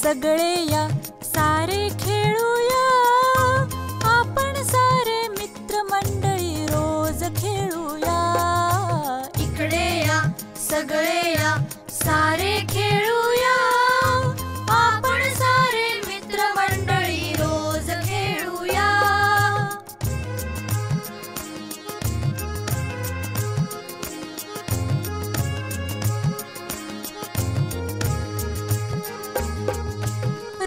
सगळे या सारे खेळूया, आपण सारे मित्रमंडळी रोज खेळूया। इकडे या सगळे या सारे खेळूया, आपण सारे मित्रमंडळी रोज खेळूया।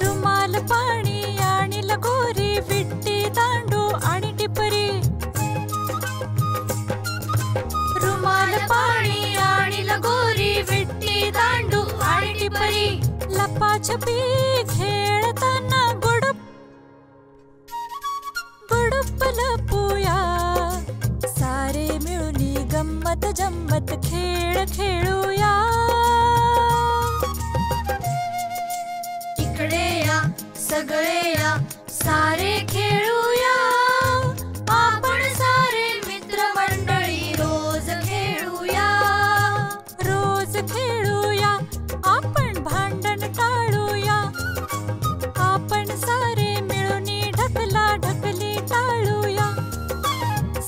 रुमाल पाणी आणि लगोरी, विट्टी दांडू आणि टिपरी। रुमाल पाणी आणि लगोरी, विट्टी दांडू आणि टिपरी। लपाछपी खेळताना गुडुप गुडुप लपूया, सारे मिळून गंमत जम्मत खेळ खेळूया। इकडे या सगळे या सारे खेळूया, आपण सारे मित्रमंडळी रोज खेळूया। रोज खेळूया, आपण भांडण टाळूया, आपण सारे मिळून ढकला ढकली टाळूया।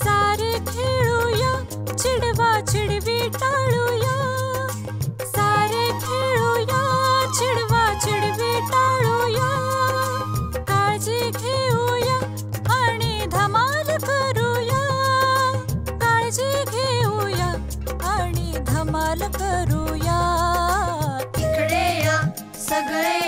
सारे खेळूया, चिडवा चिडवी टाळूया, सारे खेळूया, चिडवा चिडवी टाळूया। काळजी घेऊया आणि धमाल करूया, काळजी घेऊया आणि धमाल करूया। इकडे या सगळे